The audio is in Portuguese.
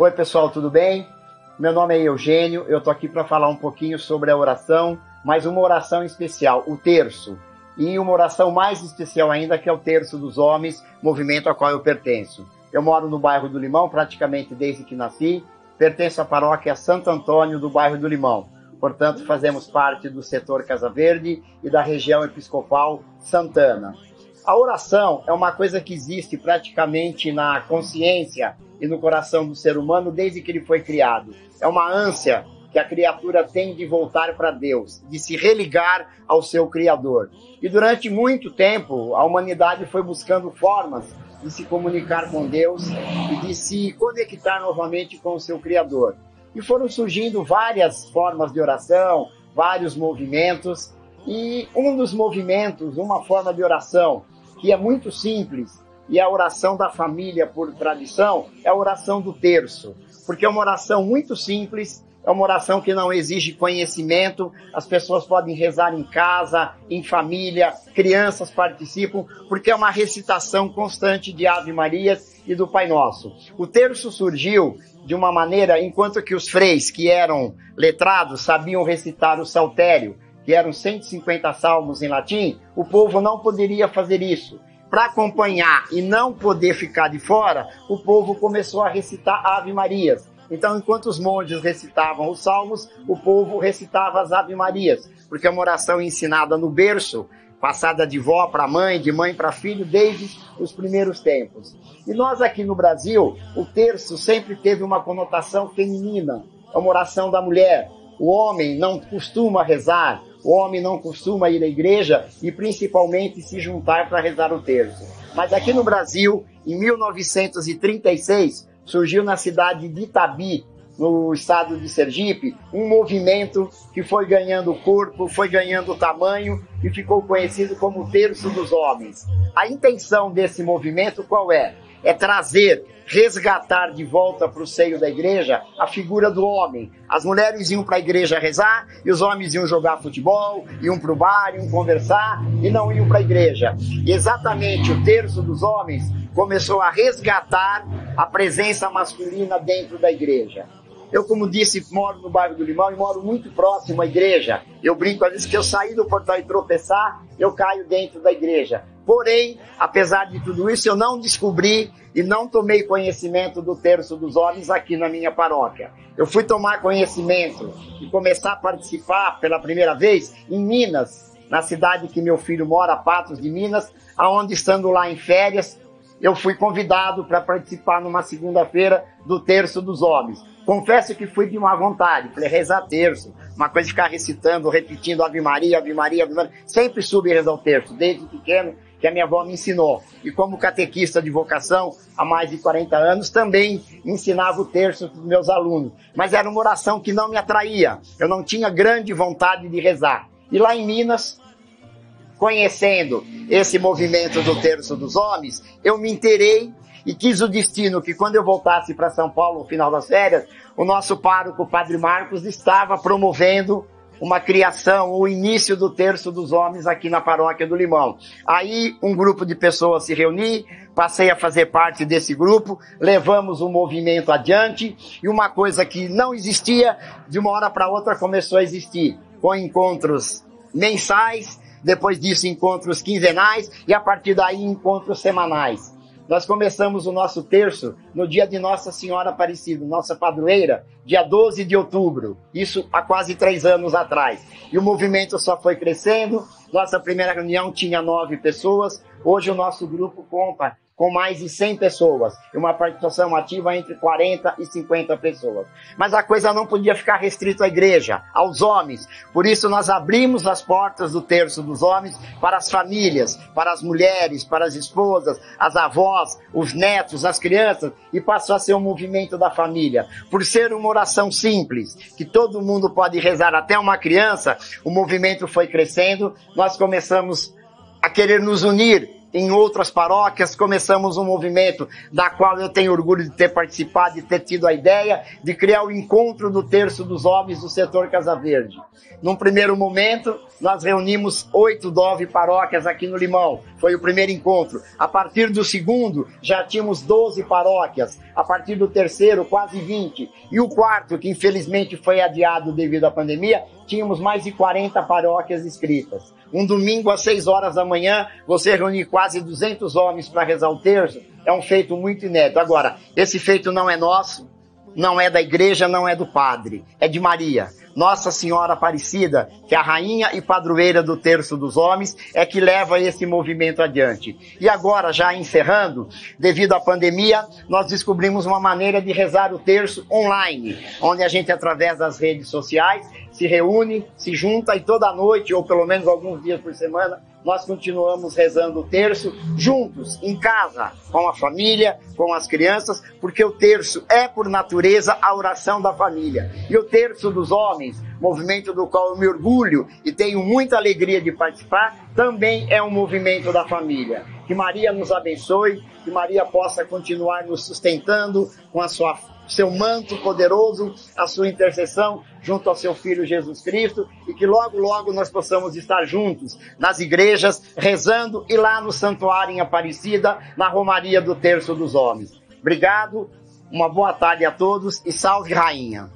Oi pessoal, tudo bem? Meu nome é Eugênio, eu tô aqui para falar um pouquinho sobre a oração, mas uma oração especial, o terço. E uma oração mais especial ainda, que é o Terço dos Homens, movimento a qual eu pertenço. Eu moro no bairro do Limão, praticamente desde que nasci, pertenço à paróquia Santo Antônio do bairro do Limão. Portanto, fazemos parte do setor Casa Verde e da região episcopal Santana. A oração é uma coisa que existe praticamente na consciência e no coração do ser humano desde que ele foi criado. É uma ânsia que a criatura tem de voltar para Deus, de se religar ao seu Criador. E durante muito tempo, a humanidade foi buscando formas de se comunicar com Deus e de se conectar novamente com o seu Criador. E foram surgindo várias formas de oração, vários movimentos, e um dos movimentos, uma forma de oração que é muito simples, e a oração da família por tradição, é a oração do terço, porque é uma oração muito simples, é uma oração que não exige conhecimento, as pessoas podem rezar em casa, em família, crianças participam, porque é uma recitação constante de Ave Marias e do Pai Nosso. O terço surgiu de uma maneira, enquanto que os freis, que eram letrados, sabiam recitar o saltério, que eram 150 salmos em latim, o povo não poderia fazer isso. Para acompanhar e não poder ficar de fora, o povo começou a recitar Ave Marias. Então, enquanto os monges recitavam os salmos, o povo recitava as Ave Marias, porque é uma oração ensinada no berço, passada de vó para mãe, de mãe para filho, desde os primeiros tempos. E nós aqui no Brasil, o terço sempre teve uma conotação feminina, é uma oração da mulher. O homem não costuma rezar, o homem não costuma ir à igreja e principalmente se juntar para rezar o terço. Mas aqui no Brasil, em 1936, surgiu na cidade de Itabi, no estado de Sergipe, um movimento que foi ganhando corpo, foi ganhando tamanho e ficou conhecido como Terço dos Homens. A intenção desse movimento qual é? É trazer, resgatar de volta para o seio da igreja a figura do homem. As mulheres iam para a igreja rezar e os homens iam jogar futebol, iam para o bar, iam conversar e não iam para a igreja. E exatamente o Terço dos Homens começou a resgatar a presença masculina dentro da igreja. Eu, como disse, moro no bairro do Limão e moro muito próximo à igreja. Eu brinco às vezes que eu saí do portão e tropeçar, eu caio dentro da igreja. Porém, apesar de tudo isso, eu não descobri e não tomei conhecimento do Terço dos Homens aqui na minha paróquia. Eu fui tomar conhecimento e começar a participar pela primeira vez em Minas, na cidade que meu filho mora, Patos de Minas, aonde, estando lá em férias, eu fui convidado para participar numa segunda-feira do Terço dos Homens. Confesso que fui de má vontade, falei, rezar terço, uma coisa de ficar recitando, repetindo Ave Maria, Ave Maria, Ave Maria. Sempre soube rezar o terço, desde pequeno, que a minha avó me ensinou. E como catequista de vocação, há mais de 40 anos, também ensinava o terço para os meus alunos. Mas era uma oração que não me atraía, eu não tinha grande vontade de rezar. E lá em Minas, conhecendo esse movimento do Terço dos Homens, eu me inteirei e quis o destino que quando eu voltasse para São Paulo no final das férias, o nosso pároco, o Padre Marcos, estava promovendo uma criação, o início do Terço dos Homens aqui na paróquia do Limão. Aí um grupo de pessoas se reuniu, passei a fazer parte desse grupo, levamos o movimento adiante e uma coisa que não existia, de uma hora para outra começou a existir, com encontros mensais, depois disso encontros quinzenais e a partir daí encontros semanais. Nós começamos o nosso terço no dia de Nossa Senhora Aparecida, nossa padroeira, dia 12 de outubro, isso há quase 3 anos atrás. E o movimento só foi crescendo, nossa primeira reunião tinha 9 pessoas, hoje o nosso grupo conta com mais de 100 pessoas, e uma participação ativa entre 40 e 50 pessoas. Mas a coisa não podia ficar restrita à igreja, aos homens. Por isso nós abrimos as portas do Terço dos Homens para as famílias, para as mulheres, para as esposas, as avós, os netos, as crianças, e passou a ser um movimento da família. Por ser uma oração simples, que todo mundo pode rezar, até uma criança, o movimento foi crescendo, nós começamos a querer nos unir em outras paróquias, começamos um movimento da qual eu tenho orgulho de ter participado e ter tido a ideia de criar o encontro do Terço dos Homens do setor Casa Verde. Num primeiro momento, nós reunimos 8, 9 paróquias aqui no Limão. Foi o primeiro encontro. A partir do segundo, já tínhamos 12 paróquias. A partir do terceiro, quase 20. E o quarto, que infelizmente foi adiado devido à pandemia, tínhamos mais de 40 paróquias inscritas. Um domingo às 6 horas da manhã, você reunir quase 200 homens para rezar o terço, é um feito muito inédito. Agora, esse feito não é nosso, não é da igreja, não é do padre, é de Maria. Nossa Senhora Aparecida, que é a rainha e padroeira do Terço dos Homens, é que leva esse movimento adiante. E agora, já encerrando, devido à pandemia, nós descobrimos uma maneira de rezar o terço online, onde a gente, através das redes sociais, se reúne, se junta e toda noite, ou pelo menos alguns dias por semana, nós continuamos rezando o terço juntos, em casa, com a família, com as crianças, porque o terço é, por natureza, a oração da família. E o Terço dos Homens, movimento do qual eu me orgulho e tenho muita alegria de participar, também é um movimento da família. Que Maria nos abençoe, que Maria possa continuar nos sustentando com a seu manto poderoso, a sua intercessão junto ao seu Filho Jesus Cristo, e que logo, logo nós possamos estar juntos nas igrejas, rezando, e lá no Santuário em Aparecida, na Romaria do Terço dos Homens. Obrigado, uma boa tarde a todos e salve Rainha!